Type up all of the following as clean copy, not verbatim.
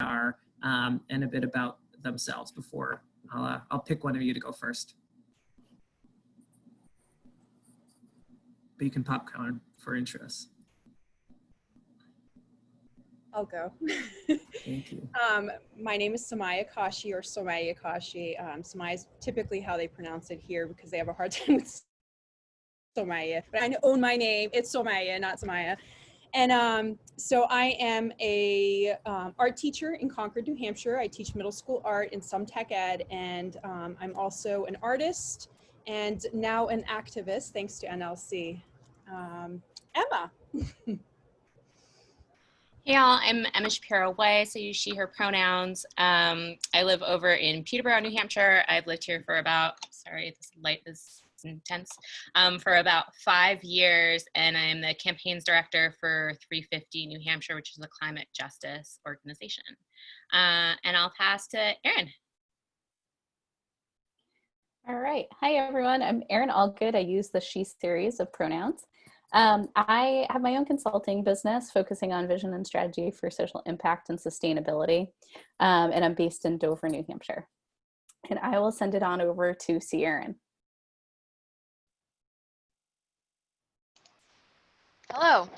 are and a bit about themselves before I'll pick one of you to go first. But you can popcorn for interest. I'll go. Thank you. My name is Samaya Kashi, or Somaya Kashi. Samaya is typically how they pronounce it here because they have a hard time with Somaya. But I own my name. It's Somaya, not Samaya. And so I am a art teacher in Concord, New Hampshire. I teach middle school art and some tech ed, and I'm also an artist and now an activist, thanks to NLC. Emma. Hey y'all, I'm Emma Shapiro-Weiss. I use she, her pronouns. I live over in Peterborough, New Hampshire. I've lived here for about, sorry, this light is intense, for about 5 years, and I'm the campaigns director for 350 New Hampshire, which is a climate justice organization. And I'll pass to Erin. All right. Hi, everyone. I'm Erin Allgood. I use the she series of pronouns. I have my own consulting business focusing on vision and strategy for social impact and sustainability. And I'm based in Dover, New Hampshire. And I will send it on over to Erin. Hello,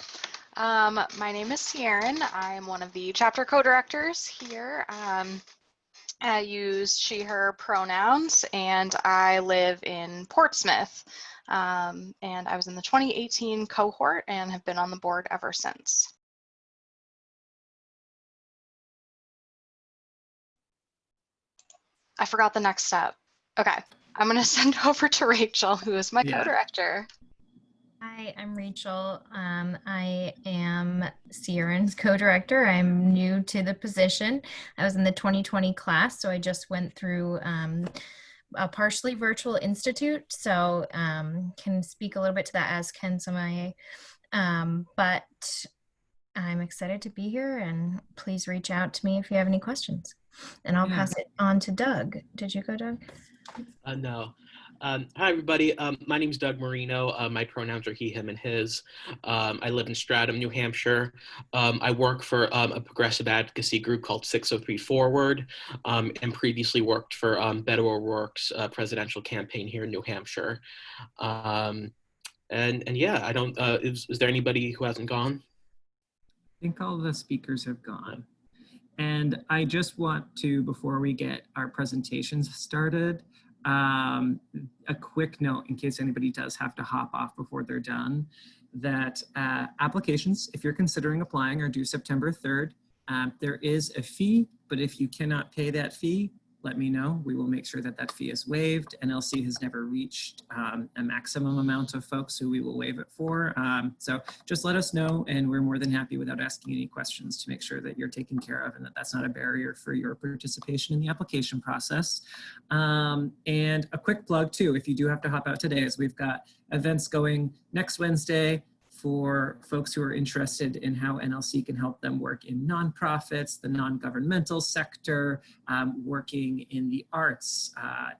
my name is Erin. I'm one of the chapter co-directors here. I use she, her pronouns, and I live in Portsmouth. And I was in the 2018 cohort and have been on the board ever since. I forgot the next step. Okay, I'm gonna send over to Rachel, who is my co-director. Hi, I'm Rachel. I am Erin's co-director. I'm new to the position. I was in the 2020 class, so I just went through a partially virtual institute, so can speak a little bit to that, as can Samaya. But I'm excited to be here, and please reach out to me if you have any questions. And I'll pass it on to Doug. Did you go, Doug? No. Hi, everybody. My name is Doug Marino. My pronouns are he, him, and his. I live in Stratham, New Hampshire. I work for a progressive advocacy group called 603 Forward, and previously worked for Beto O'Rourke's presidential campaign here in New Hampshire. And yeah, I don't, is there anybody who hasn't gone? I think all the speakers have gone. And I just want to, before we get our presentations started, a quick note in case anybody does have to hop off before they're done, that applications, if you're considering applying, are due September 3rd. There is a fee, but if you cannot pay that fee, let me know. We will make sure that that fee is waived. NLC has never reached a maximum amount of folks who we will waive it for. So just let us know, and we're more than happy without asking any questions to make sure that you're taken care of and that that's not a barrier for your participation in the application process. And a quick plug too, if you do have to hop out today, is we've got events going next Wednesday for folks who are interested in how NLC can help them work in nonprofits, the non-governmental sector, working in the arts,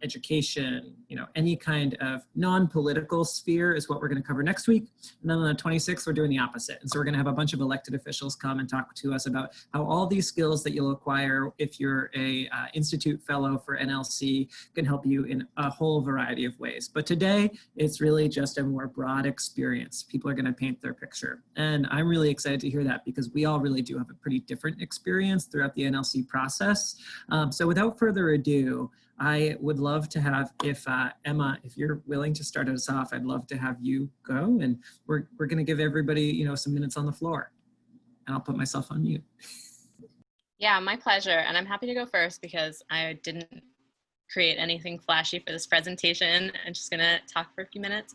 education, you know, any kind of non-political sphere is what we're going to cover next week. And then on the 26th, we're doing the opposite. And so we're going to have a bunch of elected officials come and talk to us about how all these skills that you'll acquire if you're a Institute Fellow for NLC can help you in a whole variety of ways. But today, it's really just a more broad experience. People are going to paint their picture. And I'm really excited to hear that because we all really do have a pretty different experience throughout the NLC process. So without further ado, I would love to have, if Emma, if you're willing to start us off, I'd love to have you go, and we're going to give everybody, you know, some minutes on the floor, and I'll put myself on mute. Yeah, my pleasure. And I'm happy to go first because I didn't create anything flashy for this presentation. I'm just going to talk for a few minutes.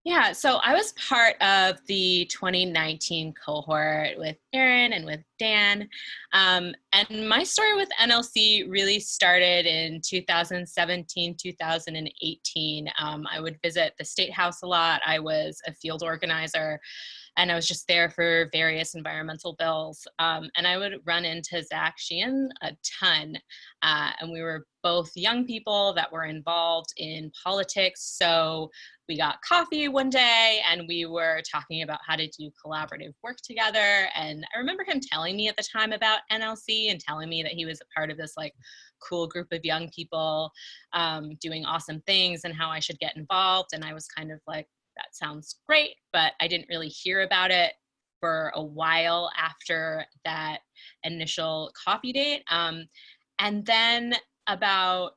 Yeah, so I was part of the 2019 cohort with Erin and with Dan. And my story with NLC really started in 2017, 2018. I would visit the State House a lot. I was a field organizer and I was just there for various environmental bills. And I would run into Zach Sheehan a ton. And we were both young people that were involved in politics. So we got coffee one day and we were talking about how to do collaborative work together. And I remember him telling me at the time about NLC and telling me that he was a part of this like cool group of young people doing awesome things and how I should get involved. And I was kind of like, that sounds great, but I didn't really hear about it for a while after that initial coffee date. And then about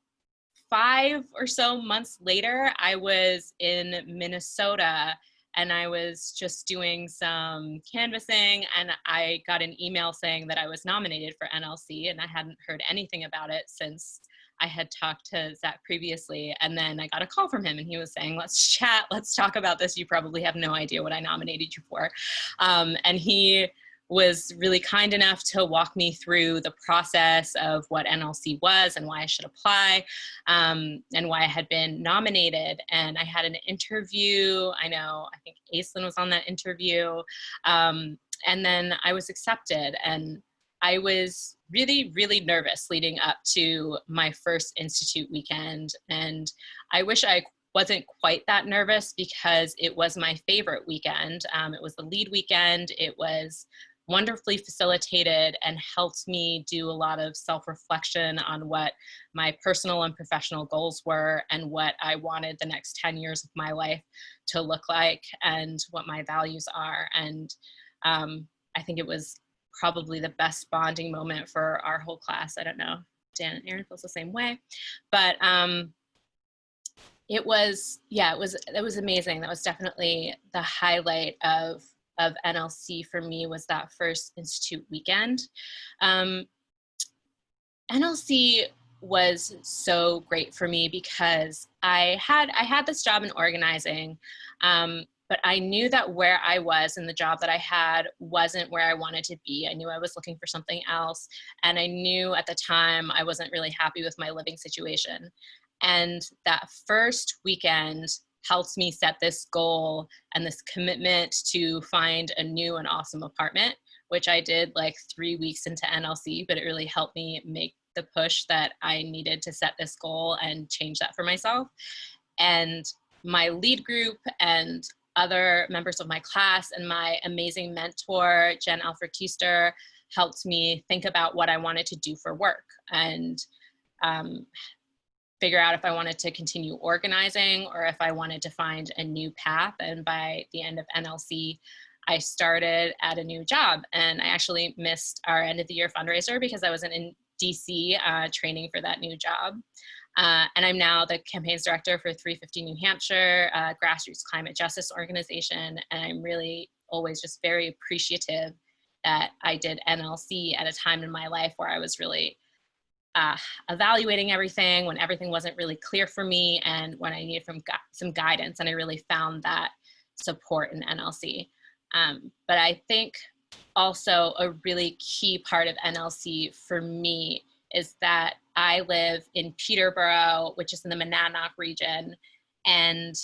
5 or so months later, I was in Minnesota and I was just doing some canvassing and I got an email saying that I was nominated for NLC, and I hadn't heard anything about it since I had talked to Zach previously. And then I got a call from him and he was saying, let's chat, let's talk about this. You probably have no idea what I nominated you for. And he was really kind enough to walk me through the process of what NLC was and why I should apply, and why I had been nominated. And I had an interview. I think Aislinn was on that interview. And then I was accepted, and I was really, really nervous leading up to my first Institute weekend. And I wish I wasn't quite that nervous because it was my favorite weekend. It was the lead weekend. It was wonderfully facilitated and helped me do a lot of self-reflection on what my personal and professional goals were and what I wanted the next 10 years of my life to look like and what my values are. And I think it was probably the best bonding moment for our whole class. I don't know, Dan and Aaron feels the same way, but it was amazing. That was definitely the highlight of NLC for me, was that first Institute weekend. NLC was so great for me because I had this job in organizing, but I knew that where I was in the job that I had wasn't where I wanted to be. I knew I was looking for something else, and I knew at the time I wasn't really happy with my living situation. And that first weekend helped me set this goal and this commitment to find a new and awesome apartment, which I did like 3 weeks into NLC, but it really helped me make the push that I needed to set this goal and change that for myself. And my lead group and other members of my class and my amazing mentor, Jen Alfred-Tiester, helped me think about what I wanted to do for work and figure out if I wanted to continue organizing or if I wanted to find a new path. And by the end of NLC, I started at a new job, and I actually missed our end of the year fundraiser because I wasn't in DC training for that new job. And I'm now the campaigns director for 350 New Hampshire, grassroots climate justice organization. And I'm really always just very appreciative that I did NLC at a time in my life where I was really evaluating everything, when everything wasn't really clear for me and when I needed some guidance. And I really found that support in NLC. But I think also a really key part of NLC for me is that I live in Peterborough, which is in the Monadnock region. And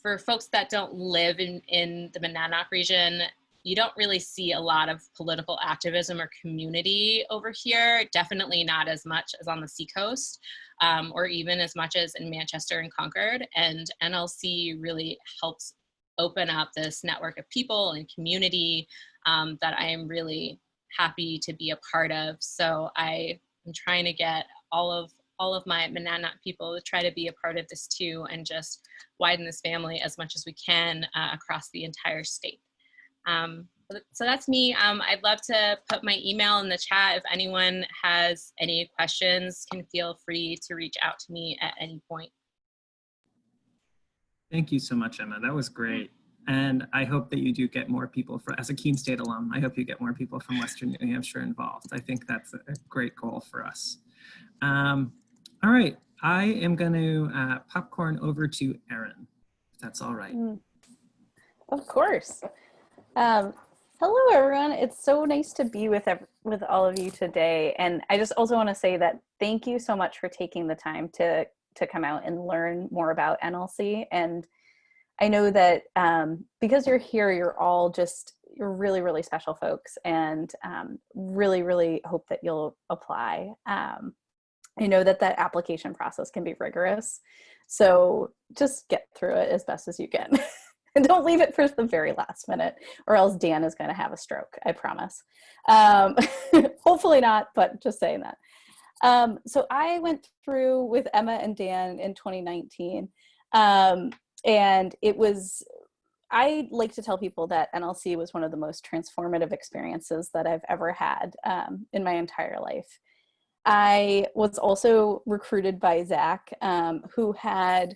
for folks that don't live in the Monadnock region, you don't really see a lot of political activism or community over here, definitely not as much as on the Seacoast, or even as much as in Manchester and Concord. And NLC really helps open up this network of people and community that I am really happy to be a part of. So I am trying to get all of my Monadnock people to try to be a part of this too, and just widen this family as much as we can across the entire state. So that's me. I'd love to put my email in the chat. If anyone has any questions, can feel free to reach out to me at any point. Thank you so much, Emma. That was great. And I hope that you do get more people, as a Keene State alum, I hope you get more people from Western New Hampshire involved. I think that's a great goal for us. All right, I am going to popcorn over to Erin, if that's all right. Of course. Hello, everyone. It's so nice to be with all of you today. And I just also want to say that thank you so much for taking the time to come out and learn more about NLC. And I know that because you're here, you're really, really special folks, and really, really hope that you'll apply. I know that application process can be rigorous, so just get through it as best as you can. And don't leave it for the very last minute, or else Dan is going to have a stroke, I promise. Hopefully not, but just saying that. So I went through with Emma and Dan in 2019, and I like to tell people that NLC was one of the most transformative experiences that I've ever had in my entire life. I was also recruited by Zach, who I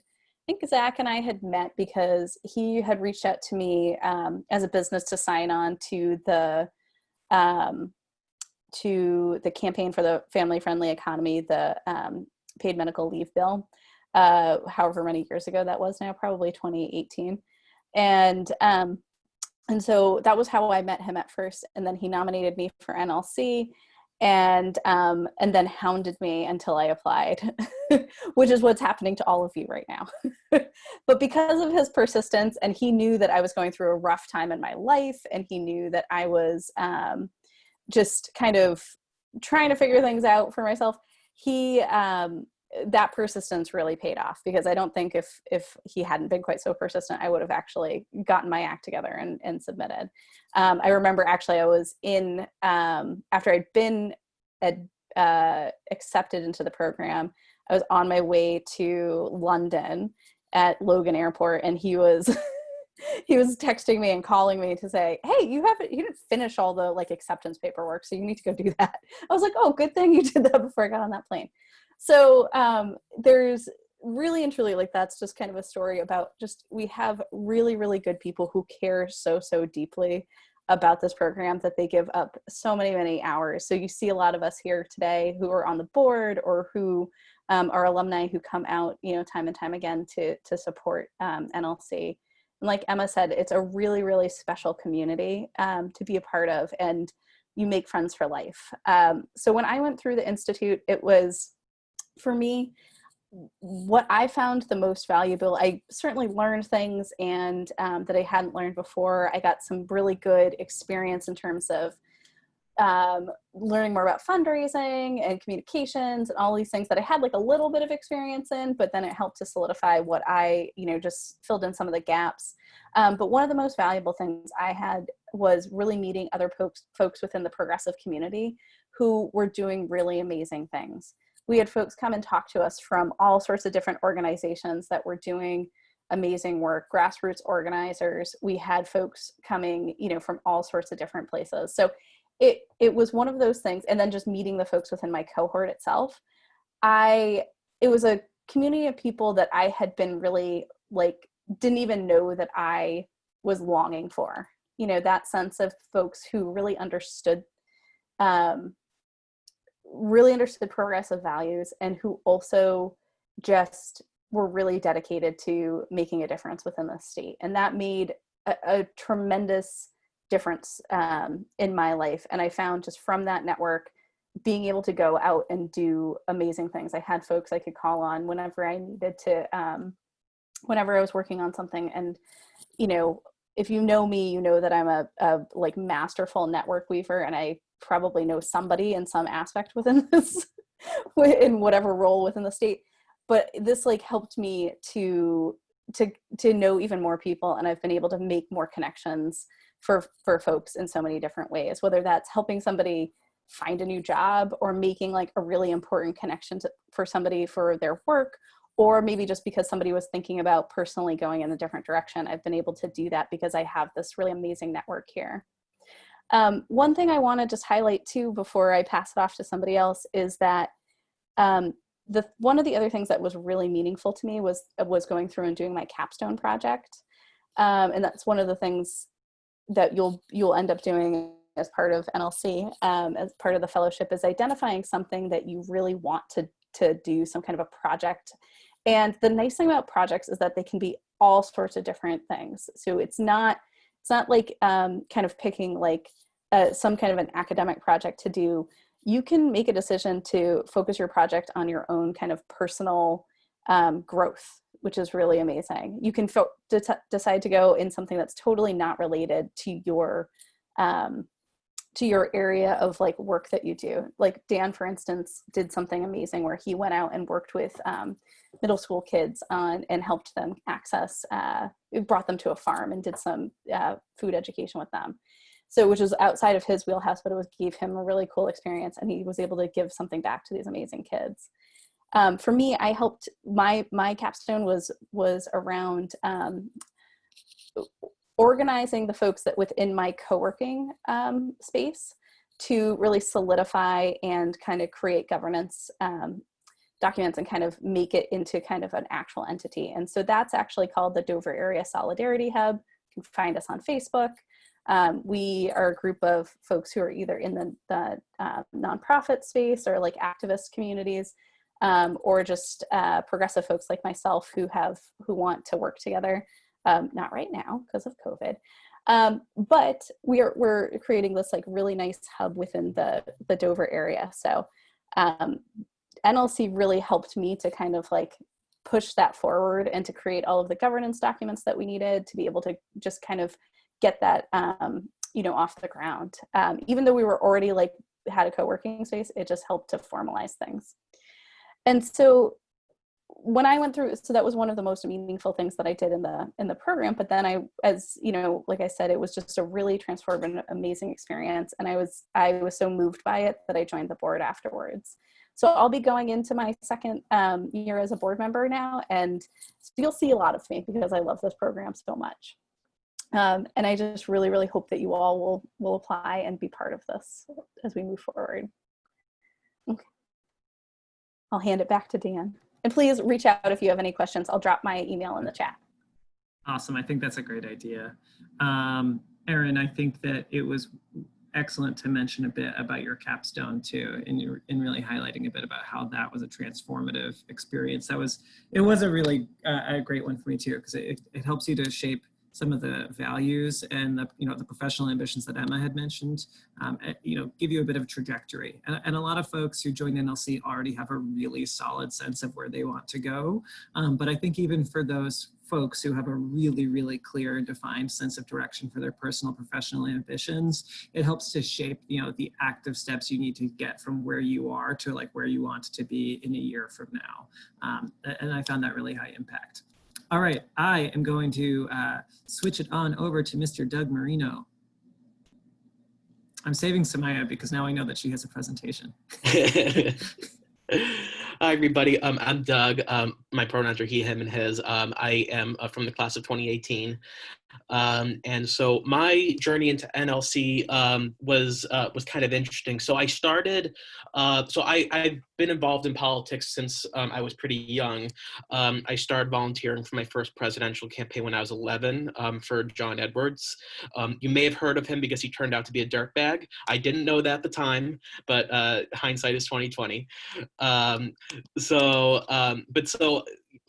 think Zach and I had met because he had reached out to me as a business to sign on to the campaign for the family-friendly economy, the paid medical leave bill, however many years ago that was now, probably 2018. And so that was how I met him at first. And then he nominated me for NLC, and then hounded me until I applied, which is what's happening to all of you right now. But because of his persistence, and he knew that I was going through a rough time in my life, and he knew that I was just kind of trying to figure things out for myself, that persistence really paid off, because I don't think if he hadn't been quite so persistent, I would have actually gotten my act together and submitted. I remember actually I was after I'd been accepted into the program, I was on my way to London at Logan Airport, and he was he was texting me and calling me to say, hey, you didn't finish all the acceptance paperwork, so you need to go do that. I was like, oh, good thing you did that before I got on that plane. So there's really and truly, that's just kind of a story about we have really, really good people who care so, so deeply about this program that they give up so many, many hours. So you see a lot of us here today who are on the board, or who are alumni who come out, time and time again to support NLC. And like Emma said, it's a really, really special community to be a part of, and you make friends for life. So when I went through the Institute, it was, for me, what I found the most valuable. I certainly learned things and that I hadn't learned before. I got some really good experience in terms of learning more about fundraising and communications and all these things that I had a little bit of experience in, but then it helped to solidify what I, just filled in some of the gaps. But one of the most valuable things I had was really meeting other folks within the progressive community who were doing really amazing things. We had folks come and talk to us from all sorts of different organizations that were doing amazing work, grassroots organizers. We had folks coming, from all sorts of different places. So it was one of those things. And then just meeting the folks within my cohort itself, it was a community of people that I had been really didn't even know that I was longing for, that sense of folks who really understood progressive values, and who also just were really dedicated to making a difference within the state. And that made a tremendous difference in my life. And I found just from that network, being able to go out and do amazing things. I had folks I could call on whenever I needed to, whenever I was working on something. And, if you know me, you know that I'm a masterful network weaver, and I probably know somebody in some aspect within this, in whatever role within the state. But this helped me to know even more people, and I've been able to make more connections for folks in so many different ways, whether that's helping somebody find a new job, or making a really important connection for somebody for their work, or maybe just because somebody was thinking about personally going in a different direction. I've been able to do that because I have this really amazing network here. One thing I want to just highlight too, before I pass it off to somebody else, is that one of the other things that was really meaningful to me was going through and doing my capstone project. And that's one of the things that you'll end up doing as part of NLC, as part of the fellowship, is identifying something that you really want to do, some kind of a project. And the nice thing about projects is that they can be all sorts of different things. So it's not kind of picking some kind of an academic project to do. You can make a decision to focus your project on your own kind of personal growth. which is really amazing. You can decide to go in something that's totally not related to your area of like work that you do. Like Dan, for instance, did something amazing where he went out and worked with middle school kids and helped them access, brought them to a farm and did some food education with them. So, which was outside of his wheelhouse, but it gave him a really cool experience, and he was able to give something back to these amazing kids. For me, I helped, my capstone was around organizing the folks that within my co-working space to really solidify and kind of create governance documents and kind of make it into kind of an actual entity. And so that's actually called the Dover Area Solidarity Hub. You can find us on Facebook. We are a group of folks who are either in the nonprofit space or like activist communities, or just progressive folks like myself who want to work together. Not right now because of COVID, but we're creating this like really nice hub within the Dover area. So NLC really helped me to kind of like push that forward and to create all of the governance documents that we needed to be able to just kind of get that off the ground. Even though we were already like had a co-working space, it just helped to formalize things. And so when I went through, so that was one of the most meaningful things that I did in the program. But then like I said, it was just a really transformative, amazing experience. And I was so moved by it that I joined the board afterwards. So I'll be going into my second year as a board member now, and you'll see a lot of me because I love this program so much. And I just really, really hope that you all will apply and be part of this as we move forward. Okay. I'll hand it back to Dan. And please reach out if you have any questions. I'll drop my email in the chat. Awesome. I think that's a great idea. Erin, I think that it was excellent to mention a bit about your capstone too, in really highlighting a bit about how that was a transformative experience. It was a really a great one for me too, because it helps you to shape some of the values and the professional ambitions that Emma had mentioned, give you a bit of a trajectory. And a lot of folks who join NLC already have a really solid sense of where they want to go. But I think even for those folks who have a really, really clear and defined sense of direction for their personal professional ambitions, it helps to shape, the active steps you need to get from where you are to like where you want to be in a year from now. And I found that really high impact. All right, I am going to switch it on over to Mr. Doug Marino. I'm saving Samaya because now I know that she has a presentation. Hi, everybody. I'm Doug. My pronouns are he, him, and his. I am from the class of 2018. And so my journey into NLC was kind of interesting. So I started, I've been involved in politics since I was pretty young. I started volunteering for my first presidential campaign when I was 11 for John Edwards. You may have heard of him because he turned out to be a dirtbag. I didn't know that at the time, but hindsight is 2020. So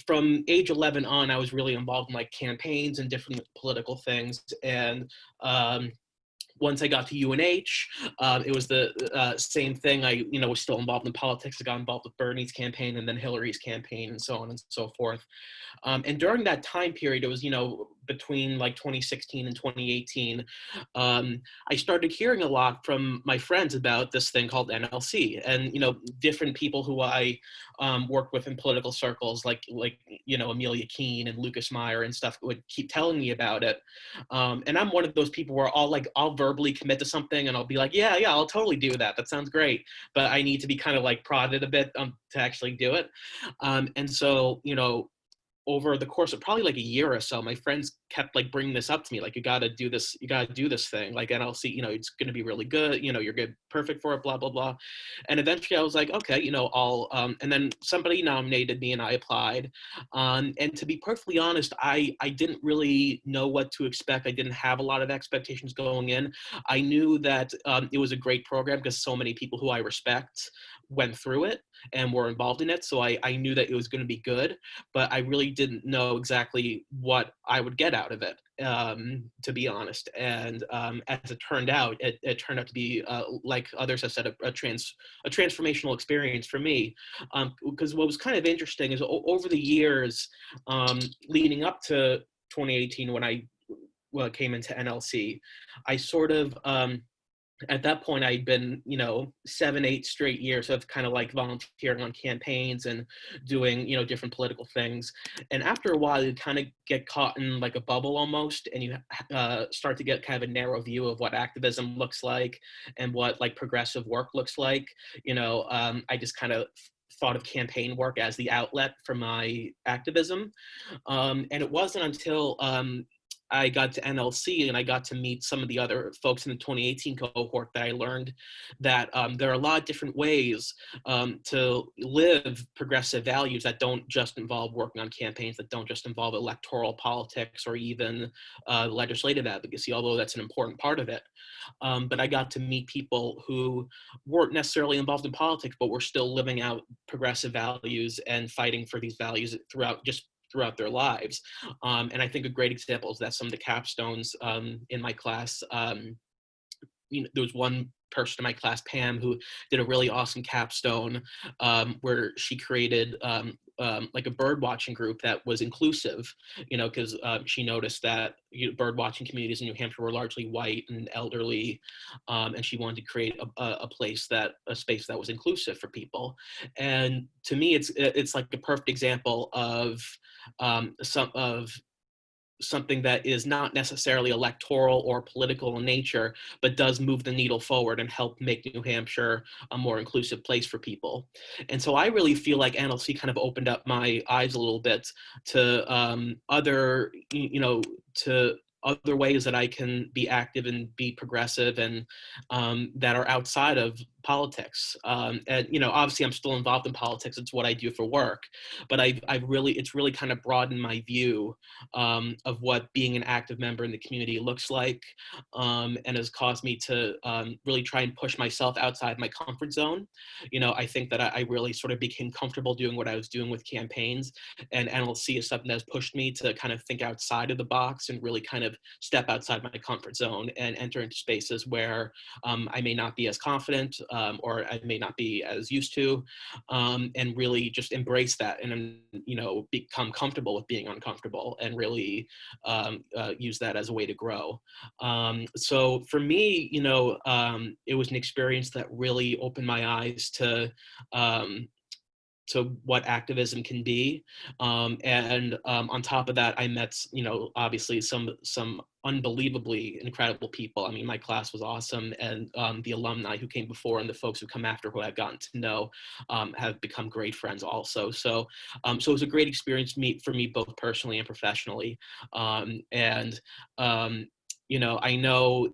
from age 11 on, I was really involved in like campaigns and different political things. And once I got to UNH, it was the same thing. I, was still involved in politics. I got involved with Bernie's campaign and then Hillary's campaign and so on and so forth. And during that time period, it was, between like 2016 and 2018, I started hearing a lot from my friends about this thing called NLC, and different people who I worked with in political circles, like Amelia Keene and Lucas Meyer and stuff, would keep telling me about it. And I'm one of those people where I'll verbally commit to something and I'll be like, yeah, I'll totally do that. That sounds great. But I need to be kind of like prodded a bit to actually do it. And so, over the course of probably like a year or so, my friends kept like bringing this up to me, like, you got to do this thing, like NLC, it's going to be really good, you're good, perfect for it, blah, blah, blah. And eventually I was like, okay, I'll, and then somebody nominated me and I applied. And to be perfectly honest, I didn't really know what to expect. I didn't have a lot of expectations going in. I knew that it was a great program because so many people who I respect went through it and were involved in it. So I knew that it was going to be good, but I really didn't know exactly what I would get out of it, to be honest. And as it turned out, it turned out to be, like others have said, a transformational experience for me. Because what was kind of interesting is over the years leading up to 2018, when I came into NLC, I sort of, at that point, I'd been, 7-8 straight years of kind of like volunteering on campaigns and doing, different political things. And after a while, you kind of get caught in like a bubble almost, and you start to get kind of a narrow view of what activism looks like and what like progressive work looks like. I just kind of thought of campaign work as the outlet for my activism. And it wasn't until I got to NLC and I got to meet some of the other folks in the 2018 cohort that I learned that there are a lot of different ways to live progressive values that don't just involve working on campaigns, that don't just involve electoral politics or even legislative advocacy, although that's an important part of it. But I got to meet people who weren't necessarily involved in politics, but were still living out progressive values and fighting for these values throughout their lives. And I think a great example is that some of the capstones in my class, there was one person in my class, Pam, who did a really awesome capstone where she created like a bird watching group that was inclusive, because she noticed that bird watching communities in New Hampshire were largely white and elderly, and she wanted to create a space that was inclusive for people. And to me, it's like a perfect example of something that is not necessarily electoral or political in nature, but does move the needle forward and help make New Hampshire a more inclusive place for people. And so I really feel like NLC kind of opened up my eyes a little bit to other ways that I can be active and be progressive and that are outside of politics. And obviously I'm still involved in politics. It's what I do for work, but it's really kind of broadened my view of what being an active member in the community looks like, and has caused me to really try and push myself outside my comfort zone. I think that I really sort of became comfortable doing what I was doing with campaigns, and NLC is something that's pushed me to kind of think outside of the box and really kind of step outside my comfort zone and enter into spaces where I may not be as confident, or I may not be as used to, and really just embrace that and become comfortable with being uncomfortable and really use that as a way to grow. So for me, it was an experience that really opened my eyes to what activism can be. And on top of that, I met, obviously some unbelievably incredible people. I mean, my class was awesome, and the alumni who came before and the folks who come after who I've gotten to know have become great friends also. So it was a great experience for me both personally and professionally. I know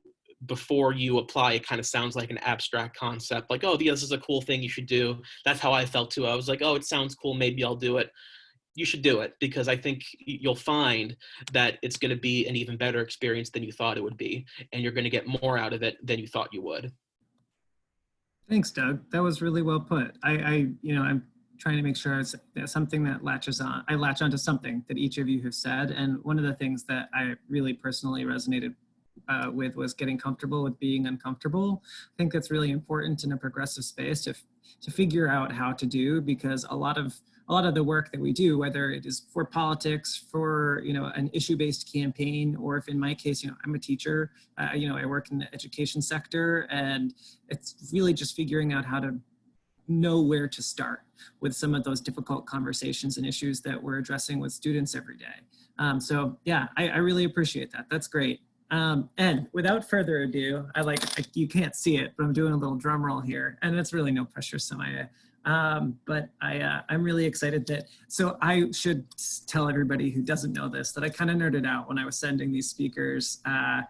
before you apply, it kind of sounds like an abstract concept, like, oh, this is a cool thing you should do. That's how I felt too. I was like, oh, it sounds cool, maybe I'll do it. You should do it, because I think you'll find that it's going to be an even better experience than you thought it would be, and you're going to get more out of it than you thought you would. Thanks, Doug. That was really well put. I'm trying to make sure it's something that I latch onto something that each of you have said. And one of the things that I really personally resonated with was getting comfortable with being uncomfortable. I think that's really important in a progressive space to figure out how to do, because a lot of the work that we do, whether it is for politics, for an issue-based campaign, or if in my case, I'm a teacher, I work in the education sector, and it's really just figuring out how to know where to start with some of those difficult conversations and issues that we're addressing with students every day. So yeah, I really appreciate that. That's great. And without further ado, you can't see it, but I'm doing a little drum roll here, and it's really no pressure, Samaya. But I'm really excited so I should tell everybody who doesn't know this, that I kind of nerded out when I was sending these speakers. I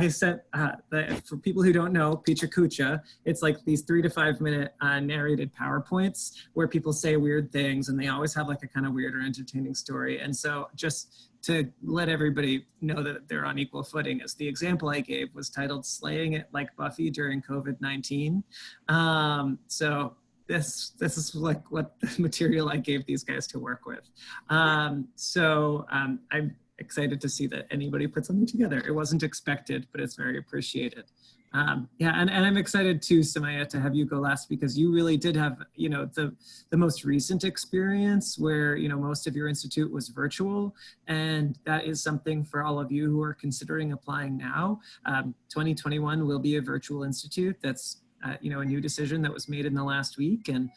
sent, for people who don't know, Picha Kucha, it's like these 3 to 5 minute narrated PowerPoints where people say weird things, and they always have like a kind of weird or entertaining story. And so just to let everybody know that they're on equal footing, as the example I gave was titled "Slaying It Like Buffy During COVID-19." So this is like what the material I gave these guys to work with. I'm excited to see that anybody put something together. It wasn't expected, but it's very appreciated. Yeah, and I'm excited too, Samaya, to have you go last, because you really did have, you know, the most recent experience where, you know, most of your institute was virtual. And that is something for all of you who are considering applying now. 2021 will be a virtual institute. That's, you know, a new decision that was made in the last week. And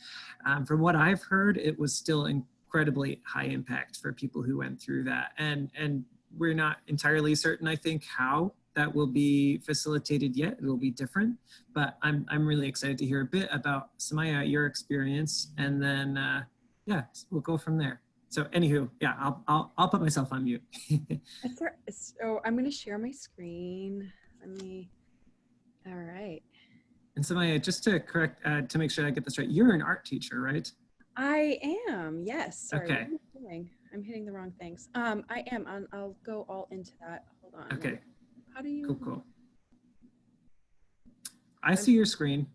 from what I've heard, it was still incredibly high impact for people who went through that. And we're not entirely certain, I think, how that will be facilitated yet. It will be different, but I'm really excited to hear a bit about, Samaya, your experience, and then yeah, we'll go from there. So anywho, yeah, I'll put myself on mute. So I'm gonna share my screen. All right. And Samaya, just to correct, to make sure I get this right, you're an art teacher, right? I am, yes. Sorry, Okay. what am I doing? I'm hitting the wrong things. I am. I'll go all into that. Hold on. Okay. How do you? Cool. I see your screen.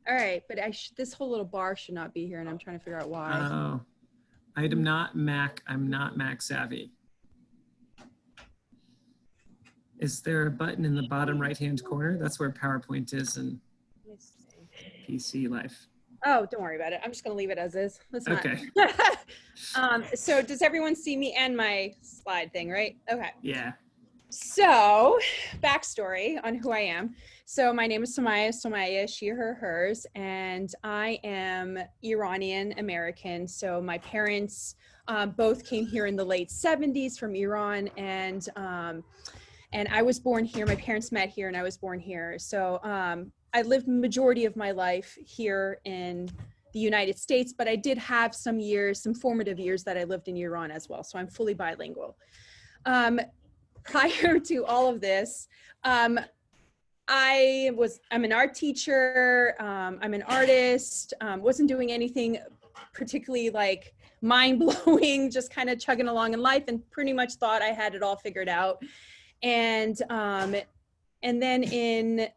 All right, but this whole little bar should not be here, and I'm trying to figure out why. Oh, I am not Mac. I'm not Mac savvy. Is there a button in the bottom right-hand corner? That's where PowerPoint is in Let me see. PC life. Oh, don't worry about it. I'm just going to leave it as is. Let's not. Okay. So does everyone see me and my slide thing, right? Okay. Yeah. So backstory on who I am. So my name is Somaya, she, her, hers, and I am Iranian American. So my parents both came here in the late 70s from Iran, and I was born here. My parents met here and I was born here. So I lived the majority of my life here in the United States, but I did have some years, some formative years that I lived in Iran as well. So I'm fully bilingual. Prior to all of this, I'm an art teacher. I'm an artist. Wasn't doing anything particularly like mind-blowing, just kind of chugging along in life, and pretty much thought I had it all figured out. And then in a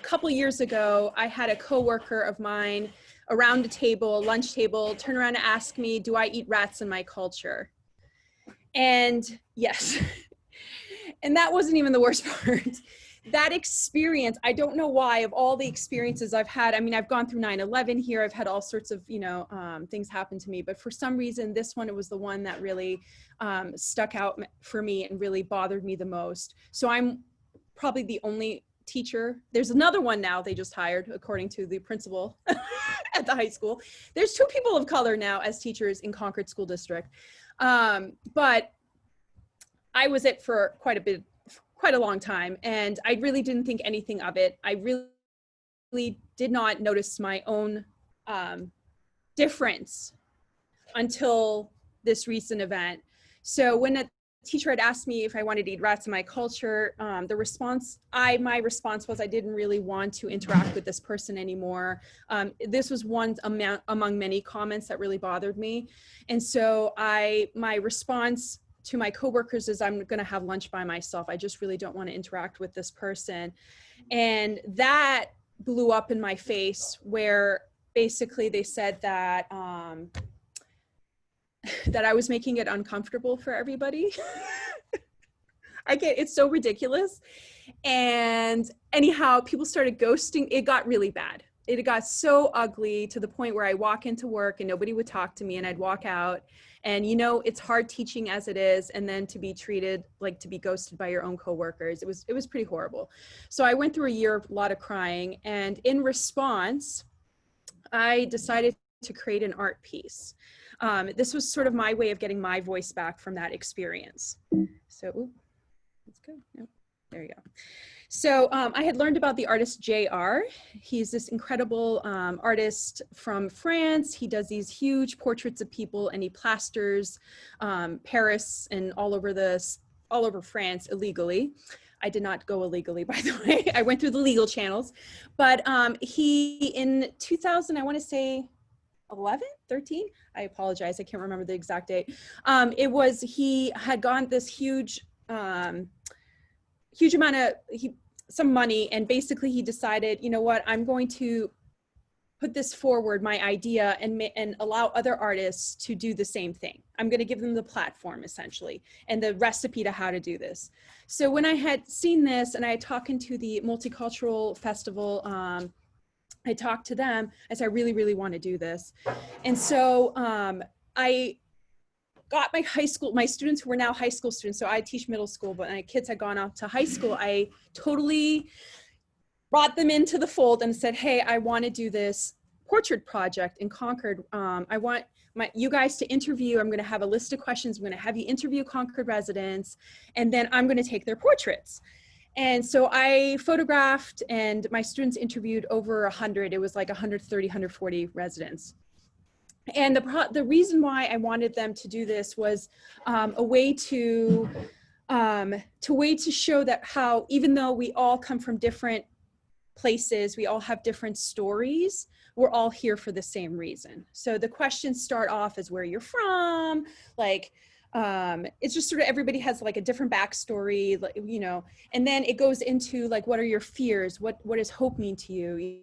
couple years ago, I had a coworker of mine around a table, lunch table, turn around and ask me, do I eat rats in my culture? And yes, and that wasn't even the worst part. That experience, I don't know why, of all the experiences I've had, I mean, I've gone through 9/11 here, I've had all sorts of, you know, things happen to me, but for some reason, this one, it was the one that really stuck out for me and really bothered me the most. So I'm probably the only teacher. There's another one now they just hired, according to the principal at the high school. There's 2 people of color now as teachers in Concord School District. But I was it for quite a long time, and I really didn't think anything of it. I really did not notice my own difference until this recent event. So when a teacher had asked me if I wanted to eat rats in my culture, my response was I didn't really want to interact with this person anymore. This was one among many comments that really bothered me. And so my response to my coworkers is, I'm going to have lunch by myself. I just really don't want to interact with this person. And that blew up in my face, where basically they said that that I was making it uncomfortable for everybody. It's so ridiculous. And anyhow, people started ghosting. It got really bad. It got so ugly to the point where I walk into work and nobody would talk to me, and I'd walk out. And you know, it's hard teaching as it is, and then to be treated like to be ghosted by your own coworkers. It was pretty horrible. So I went through a year of a lot of crying, and in response, I decided to create an art piece. This was sort of my way of getting my voice back from that experience. So, let's go. Nope. There you go. So I had learned about the artist JR. He's this incredible artist from France. He does these huge portraits of people, and he plasters Paris and all over France illegally. I did not go illegally, by the way. I went through the legal channels. But he, in 2000, I want to say 11, 13? I apologize. I can't remember the exact date. He had gone this huge amount of some money, and basically he decided, you know what, I'm going to put this forward, my idea, and allow other artists to do the same thing. I'm going to give them the platform essentially and the recipe to how to do this. So when I had seen this and I had talked to the Multicultural Festival, I talked to them. I said, I really, really want to do this. And so I got my students who were now high school students. So I teach middle school, but my kids had gone off to high school. I totally brought them into the fold and said, hey, I want to do this portrait project in Concord. I want you guys to interview. I'm going to have a list of questions. I'm going to have you interview Concord residents, and then I'm going to take their portraits. And so I photographed, and my students interviewed over 100. It was like 130, 140 residents. And the reason why I wanted them to do this was a way to show that how, even though we all come from different places, we all have different stories, we're all here for the same reason. So the questions start off as where you're from, like, it's just sort of everybody has like a different backstory, like, you know, and then it goes into like, what are your fears? What does hope mean to you?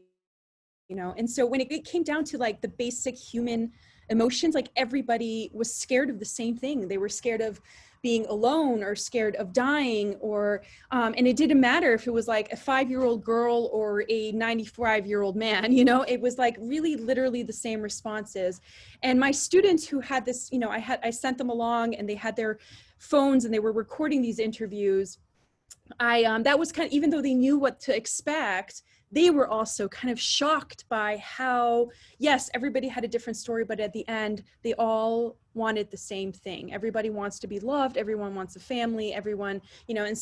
You know, and so when it came down to like the basic human emotions, like everybody was scared of the same thing. They were scared of being alone or scared of dying, or and it didn't matter if it was like a 5-year-old girl or a 95-year-old man, you know, it was like really literally the same responses. And my students who had this, you know, I sent them along and they had their phones and they were recording these interviews. That was kind of, even though they knew what to expect, they were also kind of shocked by how, yes, everybody had a different story, but at the end, they all wanted the same thing. Everybody wants to be loved. Everyone wants a family, everyone, you know, and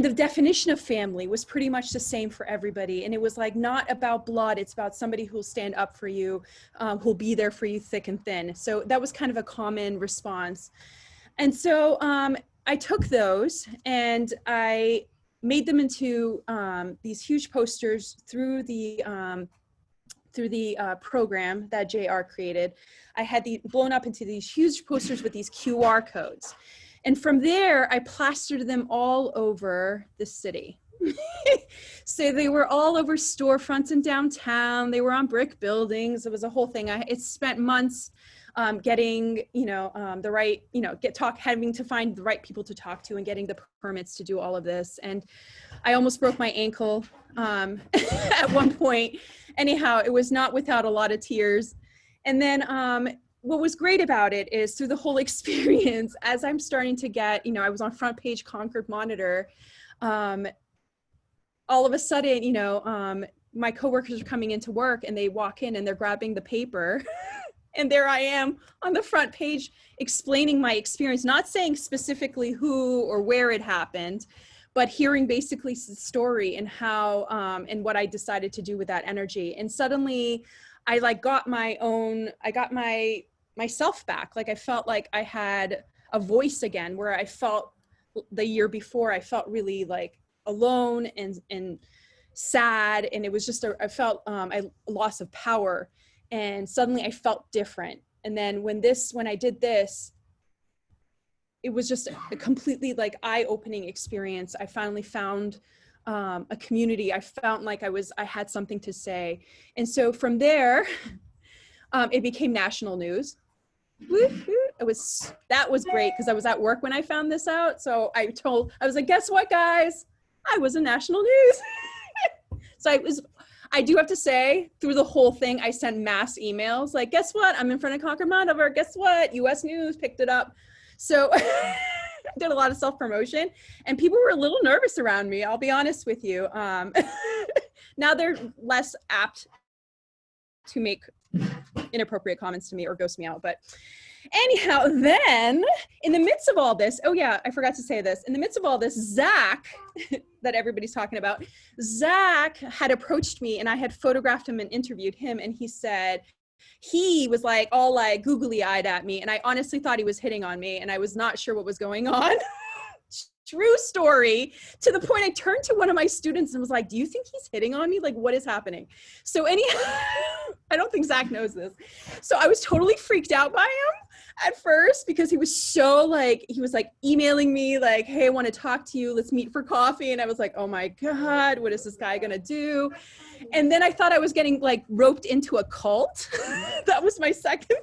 the definition of family was pretty much the same for everybody. And it was like, not about blood. It's about somebody who'll stand up for you, who'll be there for you thick and thin. So that was kind of a common response. And so I took those and I made them into these huge posters through the program that JR created. I had the blown up into these huge posters with these QR codes. And from there, I plastered them all over the city. So they were all over storefronts in downtown. They were on brick buildings. It was a whole thing. It spent months getting, you know, the right, you know, having to find the right people to talk to and getting the permits to do all of this. And I almost broke my ankle at one point. Anyhow, it was not without a lot of tears. And then what was great about it is through the whole experience, as I'm starting to get, you know, I was on front page Concord Monitor, all of a sudden, you know, my coworkers are coming into work and they walk in and they're grabbing the paper. And there I am on the front page explaining my experience, not saying specifically who or where it happened, but hearing basically the story and how, and what I decided to do with that energy. And suddenly I like got myself back. Like I felt like I had a voice again, where I felt the year before, I felt really like alone and sad. And it was just, I felt a loss of power. And suddenly I felt different. And then when I did this, it was just a completely like eye-opening experience. I finally found a community. I felt like I had something to say. And so from there, it became national news. That was great because I was at work when I found this out. So I was like, guess what, guys? I was in national news. So I do have to say, through the whole thing, I sent mass emails like, guess what? I'm in front of Concord Monitor. Guess what? US News picked it up. So I did a lot of self-promotion and people were a little nervous around me. I'll be honest with you. Now they're less apt to make inappropriate comments to me or ghost me out. But anyhow, then in the midst of all this, oh yeah, I forgot to say this. In the midst of all this, Zach, that everybody's talking about, Zach had approached me and I had photographed him and interviewed him. And he was like all like googly eyed at me. And I honestly thought he was hitting on me and I was not sure what was going on. true story, to the point I turned to one of my students and was like, do you think he's hitting on me? Like, what is happening? So anyhow, I don't think Zach knows this. So I was totally freaked out by him at first, because he was so like, he was like emailing me like, hey, I want to talk to you. Let's meet for coffee. And I was like, oh my God, what is this guy going to do? And then I thought I was getting like roped into a cult. That was my second.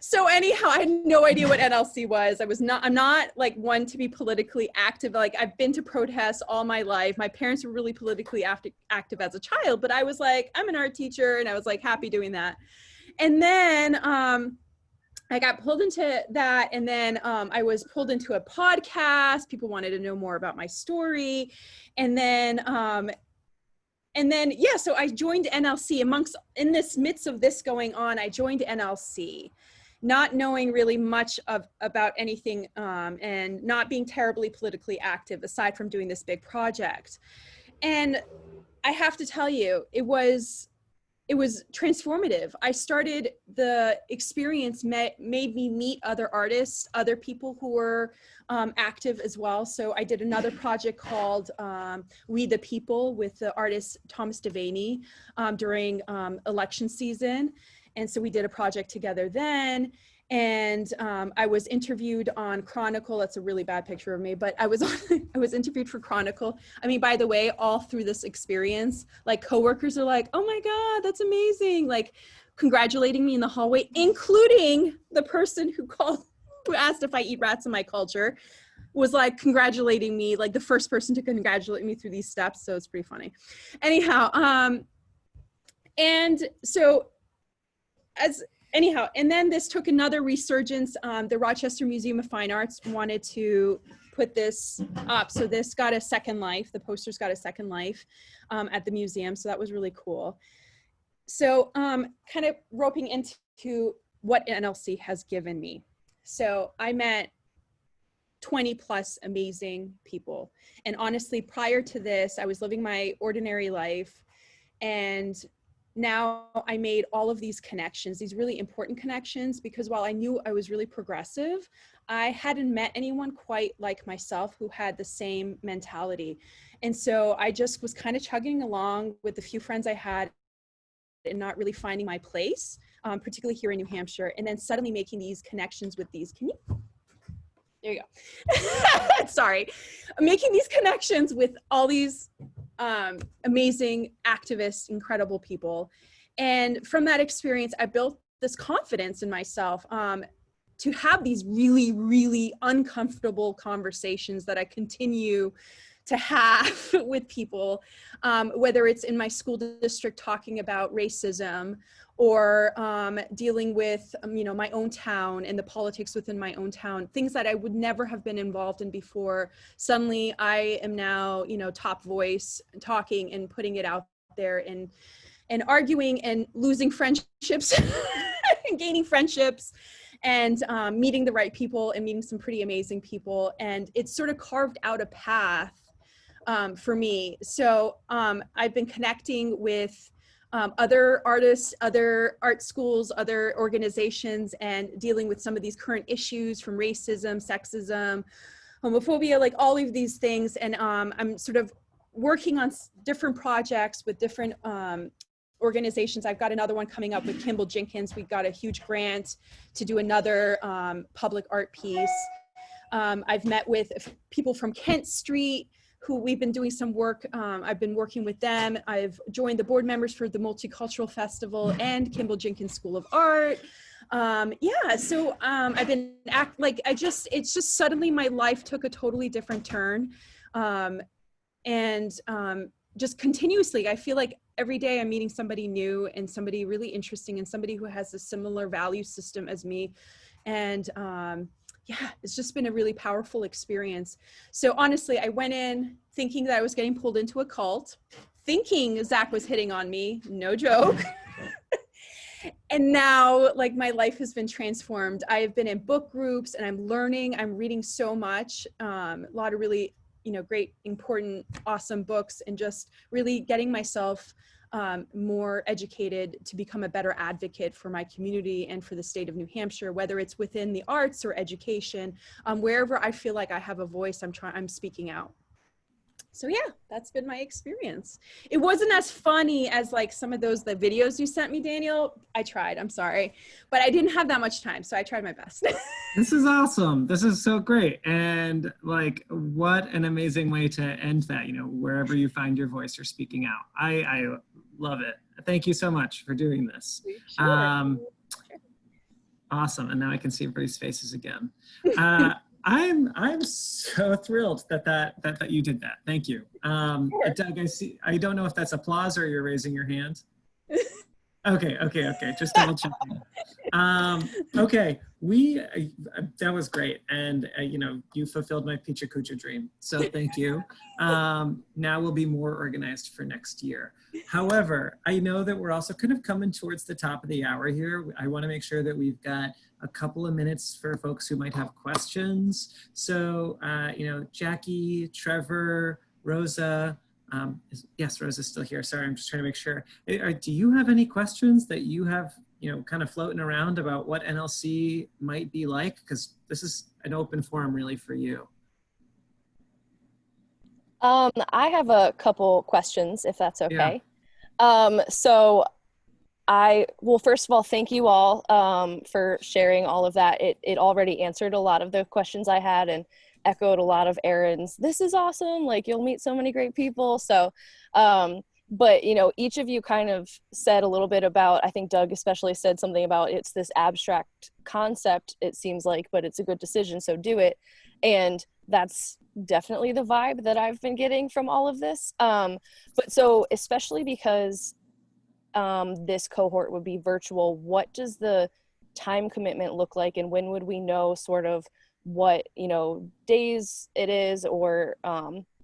So anyhow, I had no idea what NLC was. I'm not like one to be politically active. Like, I've been to protests all my life. My parents were really politically active as a child, but I was like, I'm an art teacher, and I was like happy doing that. And then I got pulled into that. And then I was pulled into a podcast. People wanted to know more about my story. And then, yeah, so I joined NLC in this midst of this going on. I joined NLC, not knowing really much about anything, and not being terribly politically active aside from doing this big project. And I have to tell you, it was transformative. The experience made me meet other artists, other people who were active as well. So I did another project called We the People with the artist Thomas Devaney during election season. And so we did a project together then. And I was interviewed on Chronicle. That's a really bad picture of me, but I was interviewed for Chronicle. I mean, by the way, all through this experience, like coworkers are like, oh my God, that's amazing. Like congratulating me in the hallway, including the person who asked if I eat rats in my culture, was like congratulating me, like the first person to congratulate me through these steps. So it's pretty funny. Anyhow, and then this took another resurgence. The Rochester Museum of Fine Arts wanted to put this up. So this got a second life. The posters got a second life at the museum. So that was really cool. So kind of roping into what NLC has given me. So I met 20 plus amazing people. And honestly, prior to this, I was living my ordinary life, and now I made all of these connections, these really important connections, because while I knew I was really progressive, I hadn't met anyone quite like myself who had the same mentality. And so I just was kind of chugging along with the few friends I had and not really finding my place, particularly here in New Hampshire. And then suddenly making these connections with there you go. Sorry. Making these connections with all these amazing activists, incredible people. And from that experience, I built this confidence in myself to have these really, really uncomfortable conversations that I continue to have with people, whether it's in my school district talking about racism, or dealing with my own town and the politics within my own town, things that I would never have been involved in before. Suddenly I am now top voice, talking and putting it out there, and arguing and losing friendships and gaining friendships, and meeting the right people and meeting some pretty amazing people. And it's sort of carved out a path for me. So I've been connecting with other artists, other art schools, other organizations, and dealing with some of these current issues from racism, sexism, homophobia, like all of these things. And I'm sort of working on different projects with different organizations. I've got another one coming up with Kimball Jenkins. We got a huge grant to do another public art piece. I've met with people from Kent Street, who we've been doing some work. I've been working with them. I've joined the board members for the Multicultural Festival and Kimball Jenkins School of Art. So I've been it's just suddenly my life took a totally different turn. Just continuously, I feel like every day I'm meeting somebody new and somebody really interesting and somebody who has a similar value system as me. And it's just been a really powerful experience. So honestly, I went in thinking that I was getting pulled into a cult, thinking Zach was hitting on me, no joke. And now, like, my life has been transformed. I have been in book groups and I'm learning, I'm reading so much, a lot of really, great, important, awesome books, and just really getting myself more educated to become a better advocate for my community and for the state of New Hampshire, whether it's within the arts or education, wherever I feel like I have a voice, I'm speaking out. So yeah, that's been my experience. It wasn't as funny as like some of the videos you sent me, Daniel. I tried, I'm sorry, but I didn't have that much time, so I tried my best. This is awesome. This is so great. And like, what an amazing way to end that, you know, wherever you find your voice, you're speaking out. I love it. Thank you so much for doing this. Sure. Awesome. And now I can see everybody's faces again. I'm so thrilled that you did that. Thank you. Sure. Doug, I don't know if that's applause or you're raising your hand. Okay. Just double checking. Okay, that was great. And you know, you fulfilled my Picha Kucha dream. So thank you. Now we'll be more organized for next year. However, I know that we're also kind of coming towards the top of the hour here. I want to make sure that we've got a couple of minutes for folks who might have questions. So, you know, Jackie, Trevor, Rosa, yes, Rosa's still here. Sorry, I'm just trying to make sure. Do you have any questions that you have, you know, kind of floating around about what NLC might be like? Because this is an open forum really for you. I have a couple questions, if that's okay. Yeah. So well, first of all, thank you all for sharing all of that. It already answered a lot of the questions I had and echoed a lot of Erin's, this is awesome, like you'll meet so many great people. So, but you know, each of you kind of said a little bit about, I think Doug especially said something about it's this abstract concept, it seems like, but it's a good decision, so do it. And that's definitely the vibe that I've been getting from all of this. But so especially because this cohort would be virtual, what does the time commitment look like, and when would we know sort of what, you know, days it is, or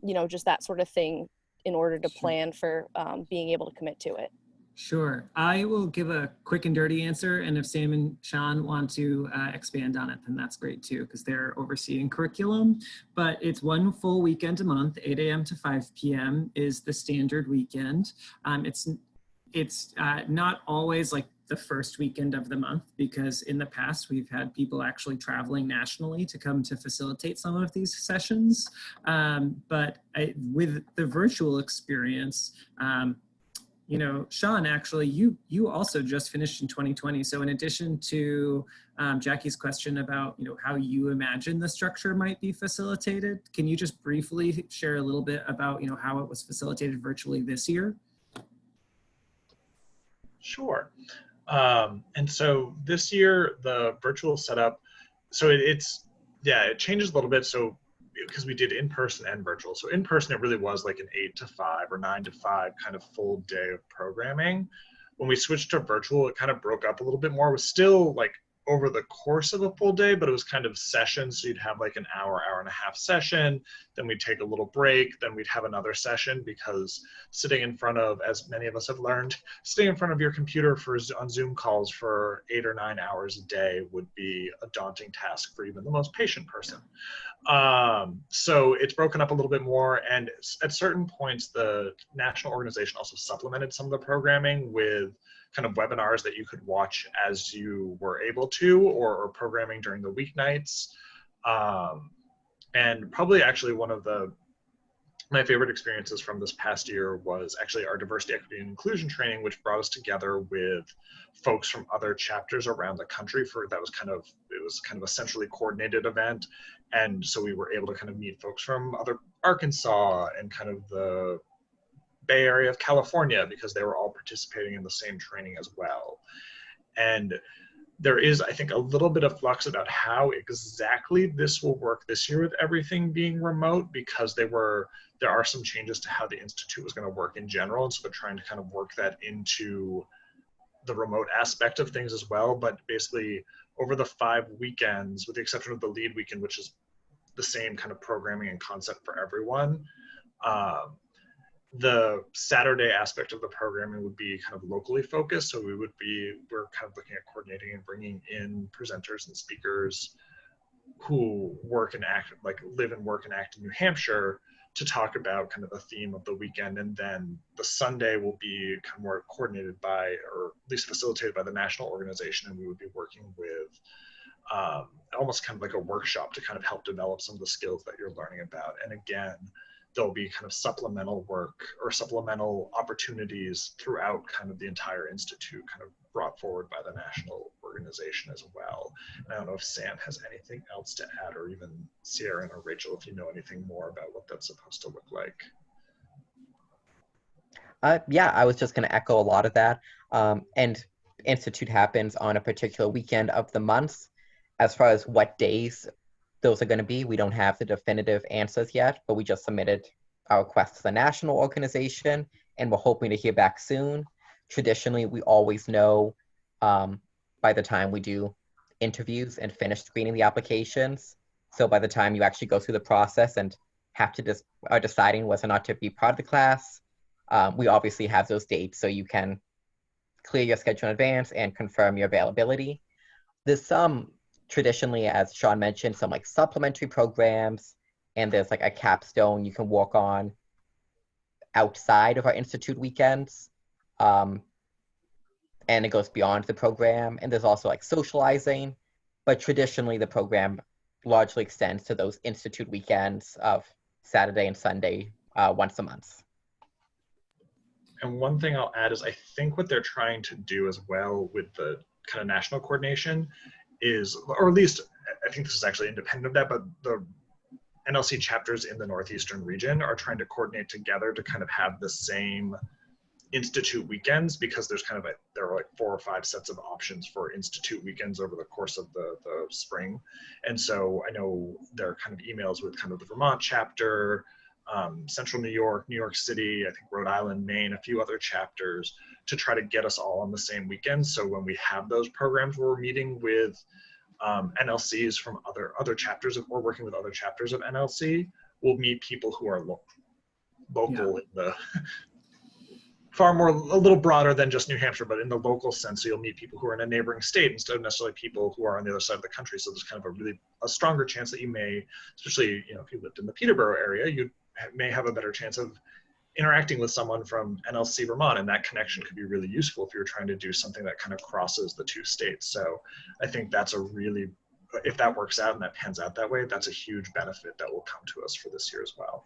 you know, just that sort of thing in order to plan for being able to commit to it? Sure. I will give a quick and dirty answer, and if Sam and Sean want to expand on it, then that's great too, because they're overseeing curriculum. But it's one full weekend a month, 8 a.m. to 5 p.m. is the standard weekend. It's not always like the first weekend of the month, because in the past we've had people actually traveling nationally to come to facilitate some of these sessions. But with the virtual experience, you know, Sean, actually, you also just finished in 2020. So in addition to Jackie's question about, you know, how you imagine the structure might be facilitated, can you just briefly share a little bit about, you know, how it was facilitated virtually this year? Sure. And so this year, the virtual setup, so it changes a little bit. So because we did in-person and virtual. So in person, it really was like an 8 to 5 or 9 to 5 kind of full day of programming. When we switched to virtual, it kind of broke up a little bit more. It was still like over the course of a full day, but it was kind of sessions. So you'd have like an hour and a half session, then we'd take a little break, then we'd have another session, because sitting in front of, as many of us have learned, sitting in front of your computer on Zoom calls for 8 or 9 hours a day would be a daunting task for even the most patient person. So it's broken up a little bit more, and at certain points, the national organization also supplemented some of the programming with kind of webinars that you could watch as you were able to, or programming during the weeknights. And probably actually one of my favorite experiences from this past year was actually our diversity, equity, and inclusion training, which brought us together with folks from other chapters around the country. It was kind of a centrally coordinated event. And so we were able to kind of meet folks from other Arkansas and kind of the Bay Area of California, because they were all participating in the same training as well. And there is, I think, a little bit of flux about how exactly this will work this year with everything being remote, because there are some changes to how the Institute was going to work in general. And so they're trying to kind of work that into the remote aspect of things as well. But basically over the 5 weekends, with the exception of the lead weekend, which is the same kind of programming and concept for everyone, the Saturday aspect of the programming would be kind of locally focused. So we're kind of looking at coordinating and bringing in presenters and speakers who live and work and act in New Hampshire, to talk about kind of the theme of the weekend. And then the Sunday will be kind of more coordinated by, or at least facilitated by, the national organization. And we would be working with almost kind of like a workshop to kind of help develop some of the skills that you're learning about. And again, there'll be kind of supplemental work or supplemental opportunities throughout kind of the entire institute, kind of brought forward by the national organization as well. And I don't know if Sam has anything else to add, or even Sierra or Rachel, if you know anything more about what that's supposed to look like. Yeah, I was just going to echo a lot of that. And Institute happens on a particular weekend of the month. As far as what days those are going to be, we don't have the definitive answers yet, but we just submitted our request to the national organization, and we're hoping to hear back soon. Traditionally, we always know by the time we do interviews and finish screening the applications. So by the time you actually go through the process and have to are deciding whether or not to be part of the class, we obviously have those dates so you can clear your schedule in advance and confirm your availability. There's some, traditionally, as Sean mentioned, some like supplementary programs, and there's like a capstone you can work on outside of our institute weekends. And it goes beyond the program. And there's also like socializing, but traditionally the program largely extends to those institute weekends of Saturday and Sunday once a month. And one thing I'll add is I think what they're trying to do as well with the kind of national coordination is, or at least I think this is actually independent of that, but the NLC chapters in the Northeastern region are trying to coordinate together to kind of have the same institute weekends, because there's kind of there are like 4 or 5 sets of options for institute weekends over the course of the spring. And so I know there are kind of emails with kind of the Vermont chapter, Central New York City, I think Rhode Island, Maine, a few other chapters, to try to get us all on the same weekend. So when we have those programs where we're meeting with NLCs from other chapters, or working with other chapters of NLC, we'll meet people who are local in the far more, a little broader than just New Hampshire, but in the local sense. So you'll meet people who are in a neighboring state instead of necessarily people who are on the other side of the country. So there's kind of a stronger chance that you may, especially if you lived in the Peterborough area, you may have a better chance of interacting with someone from NLC Vermont, and that connection could be really useful if you're trying to do something that kind of crosses the 2 states. So I think that's if that works out and that pans out that way, that's a huge benefit that will come to us for this year as well.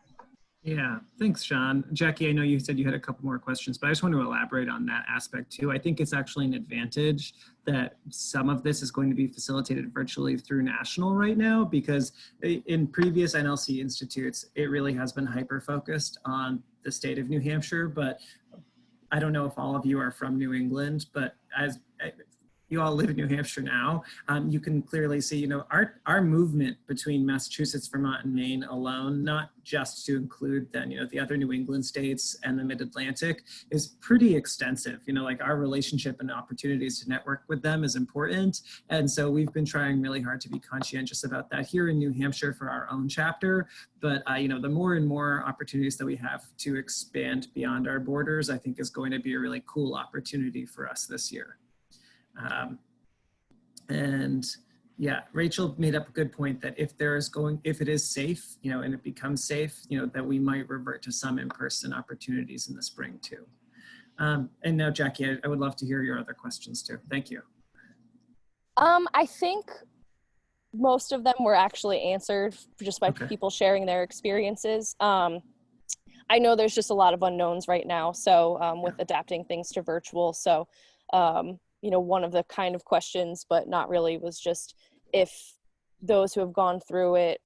Yeah, thanks, Sean. Jackie, I know you said you had a couple more questions, but I just want to elaborate on that aspect too. I think it's actually an advantage that some of this is going to be facilitated virtually through national right now, because in previous NLC institutes, it really has been hyper-focused on the state of New Hampshire. But I don't know if all of you are from New England, but as you all live in New Hampshire now, you can clearly see, our movement between Massachusetts, Vermont, and Maine alone, not just to include then, the other New England states and the Mid-Atlantic, is pretty extensive. Like our relationship and opportunities to network with them is important. And so we've been trying really hard to be conscientious about that here in New Hampshire for our own chapter. But, the more and more opportunities that we have to expand beyond our borders, I think is going to be a really cool opportunity for us this year. And yeah, Rachel made up a good point that if it is safe, and it becomes safe, that we might revert to some in-person opportunities in the spring too. And now, Jackie, I would love to hear your other questions too. Thank you. I think most of them were actually answered just by people sharing their experiences. I know there's just a lot of unknowns right now. So with adapting things to virtual. So, one of the kind of questions, but not really, was just if those who have gone through it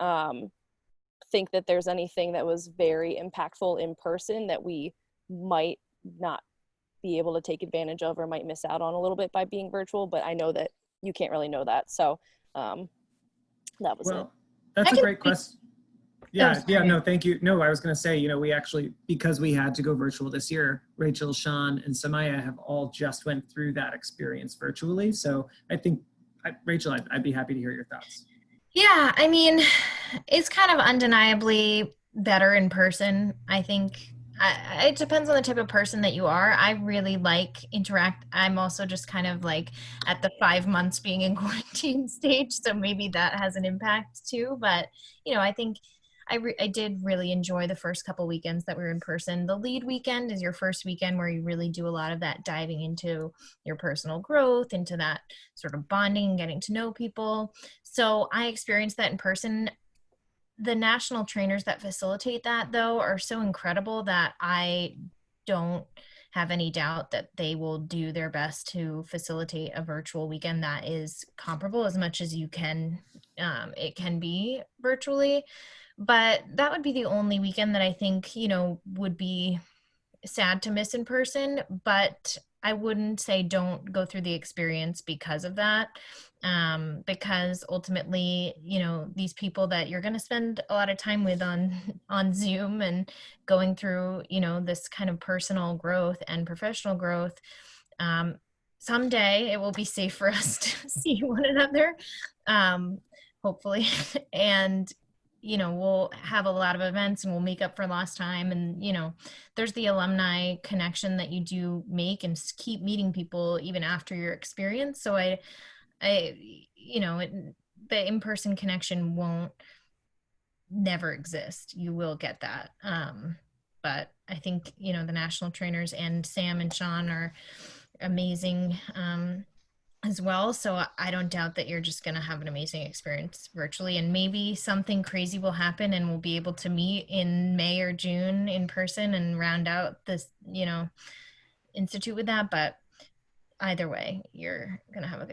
think that there's anything that was very impactful in person that we might not be able to take advantage of or might miss out on a little bit by being virtual. But I know that you can't really know that. So that was it. That's a great question. Yeah, no, thank you. No, I was going to say, we actually, because we had to go virtual this year, Rachel, Sean, and Samaya have all just went through that experience virtually. So I think, Rachel, I'd be happy to hear your thoughts. Yeah, I mean, it's kind of undeniably better in person. I think it depends on the type of person that you are. I really like I'm also just kind of like at the 5 months being in quarantine stage. So maybe that has an impact too. But, I think I did really enjoy the first couple weekends that we were in person. The lead weekend is your first weekend where you really do a lot of that diving into your personal growth, into that sort of bonding, getting to know people. So I experienced that in person. The national trainers that facilitate that, though, are so incredible that I don't have any doubt that they will do their best to facilitate a virtual weekend that is comparable as much as you can, it can be virtually. But that would be the only weekend that I think, would be sad to miss in person, but I wouldn't say don't go through the experience because of that. Because ultimately, these people that you're going to spend a lot of time with on Zoom and going through, this kind of personal growth and professional growth, someday it will be safe for us to see one another, hopefully. And we'll have a lot of events and we'll make up for lost time. And, there's the alumni connection that you do make and keep meeting people even after your experience. So the in-person connection won't never exist. You will get that. But I think, the national trainers and Sam and Sean are amazing, as well. So I don't doubt that you're just going to have an amazing experience virtually, and maybe something crazy will happen and we'll be able to meet in May or June in person and round out this, institute with that. But either way, you're going to have a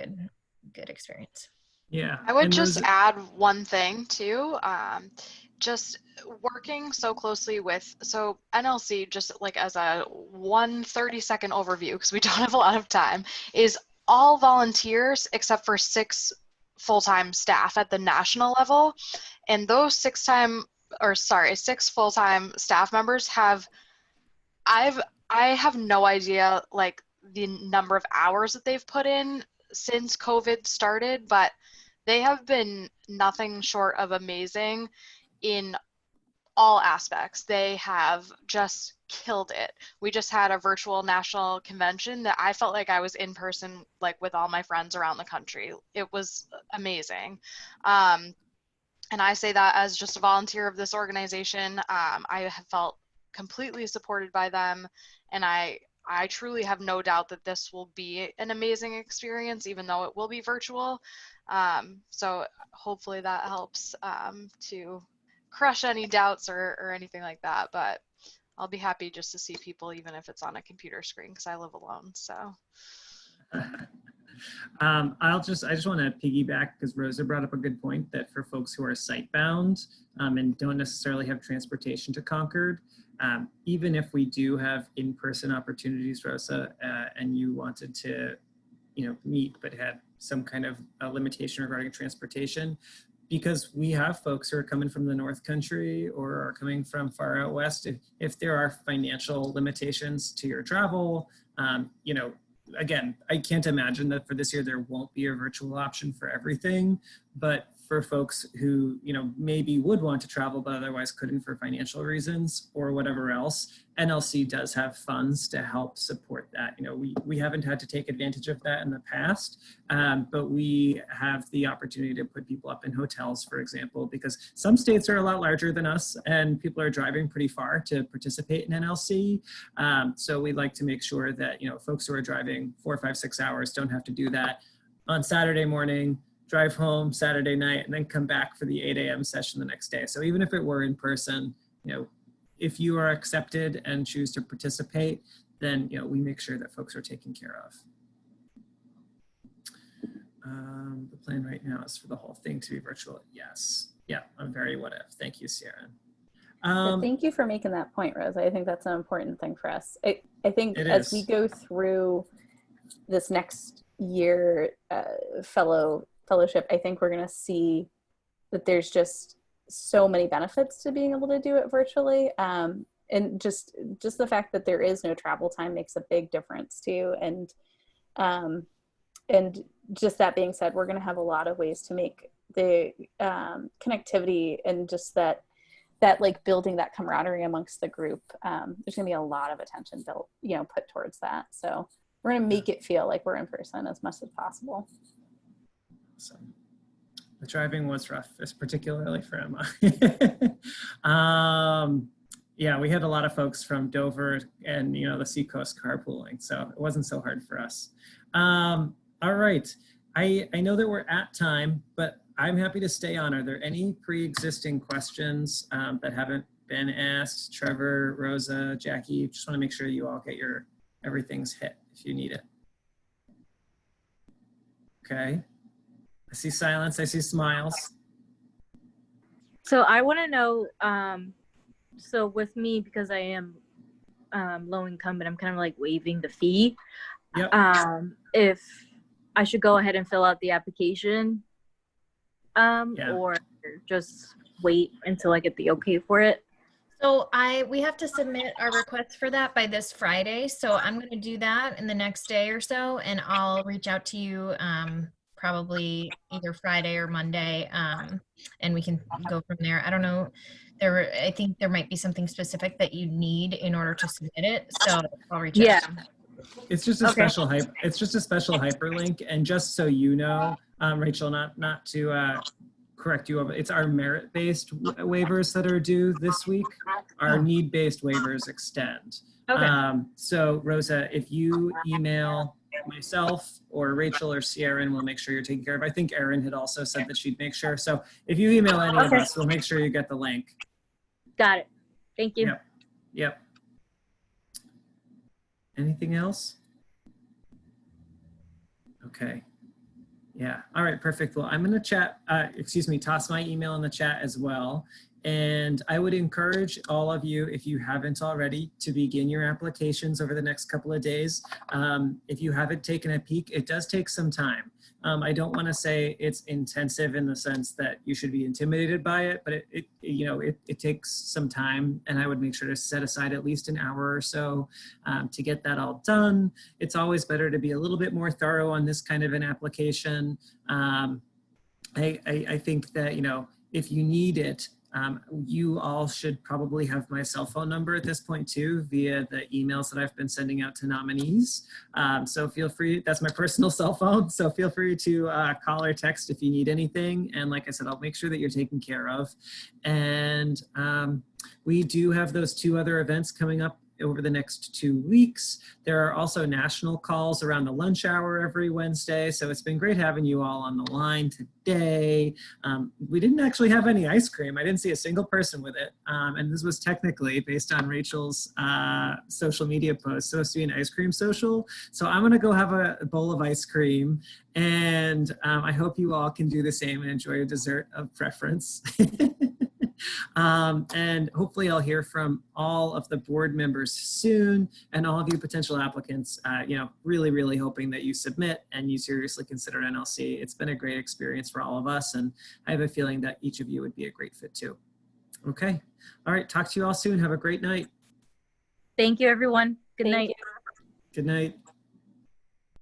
good experience. Yeah. I would And just Rosa- add one thing too. Just working so closely with, so NLC, just like as a 30-second overview, because we don't have a lot of time, is all volunteers except for 6 full-time staff at the national level. And those 6 full-time staff members I have no idea like the number of hours that they've put in since COVID started, but they have been nothing short of amazing in all aspects. They have just killed it. We just had a virtual national convention that I felt like I was in person, like with all my friends around the country. It was amazing. And I say that as just a volunteer of this organization. I have felt completely supported by them, and I truly have no doubt that this will be an amazing experience, even though it will be virtual. So hopefully that helps to crush any doubts or anything like that. But I'll be happy just to see people, even if it's on a computer screen, because I live alone. So. I just want to piggyback because Rosa brought up a good point that for folks who are site bound and don't necessarily have transportation to Concord, even if we do have in-person opportunities, Rosa, and you wanted to, meet but had some kind of limitation regarding transportation, because we have folks who are coming from the North Country or are coming from far out west. If there are financial limitations to your travel, again, I can't imagine that for this year there won't be a virtual option for everything, but for folks who, maybe would want to travel but otherwise couldn't for financial reasons or whatever else, NLC does have funds to help support that. We haven't had to take advantage of that in the past, but we have the opportunity to put people up in hotels, for example, because some states are a lot larger than us and people are driving pretty far to participate in NLC. So we'd like to make sure that, folks who are driving 4, 5, 6 hours don't have to do that on Saturday morning, drive home Saturday night, and then come back for the 8 a.m. session the next day. So even if it were in person, if you are accepted and choose to participate, then we make sure that folks are taken care of. The plan right now is for the whole thing to be virtual. Yes. Yeah, I'm very what if. Thank you, Sierra. But thank you for making that point, Rose. I think that's an important thing for us. I think as we go through this next year fellowship, I think we're going to see that there's just so many benefits to being able to do it virtually. And just the fact that there is no travel time makes a big difference too. And just that being said, we're going to have a lot of ways to make the connectivity and just that like building that camaraderie amongst the group. There's going to be a lot of attention built, put towards that. So we're going to make it feel like we're in person as much as possible. Awesome. The driving was rough, particularly for Emma. Yeah, we had a lot of folks from Dover and, you know, the Seacoast carpooling, so it wasn't so hard for us. All right, I know that we're at time, but I'm happy to stay on. Are there any pre-existing questions that haven't been asked? Trevor, Rosa, Jackie, just want to make sure you all get your everything's hit if you need it. Okay. I see silence, I see smiles. So I want to know, so with me, because I am low income, but I'm kind of like waiving the fee. Yep. If I should go ahead and fill out the application, or just wait until I get the okay for it. So we have to submit our request for that by this Friday. So I'm going to do that in the next day or so, and I'll reach out to you probably either Friday or Monday, and we can go from there. I don't know. I think there might be something specific that you need in order to submit it. So I'll reach out. It's just a special it's just a special hyperlink. And just so you know, Rachel, not to correct you, it's our merit-based waivers that are due this week. Our need-based waivers extend. So Rosa, if you email myself or Rachel or Sierra, we'll make sure you're taken care of. I think Erin had also said that she'd make sure. So if you email any of us, we'll make sure you get the link. Got it. Thank you. Yep. Anything else? Okay. Yeah. All right. Perfect. Well, I'm going to toss my email in the chat as well. And I would encourage all of you, if you haven't already, to begin your applications over the next couple of days. If you haven't taken a peek, it does take some time. I don't want to say it's intensive in the sense that you should be intimidated by it, but it takes some time, and I would make sure to set aside at least an hour or so to get that all done. It's always better to be a little bit more thorough on this kind of an application. I think that, if you need it, you all should probably have my cell phone number at this point too, via the emails that I've been sending out to nominees. So feel free, that's my personal cell phone. So feel free to call or text if you need anything. And like I said, I'll make sure that you're taken care of. And we do have those 2 other events coming up over the next 2 weeks. There are also national calls around the lunch hour every Wednesday. So it's been great having you all on the line today. We didn't actually have any ice cream. I didn't see a single person with it. And this was technically based on Rachel's social media post, supposed to be an ice cream social. So I'm gonna go have a bowl of ice cream, and I hope you all can do the same and enjoy a dessert of preference. And hopefully I'll hear from all of the board members soon, and all of you potential applicants, really, really hoping that you submit and you seriously consider NLC. It's been a great experience for all of us, and I have a feeling that each of you would be a great fit too. Okay. All right. Talk to you all soon. Have a great night. Thank you, everyone. Good night. Good night.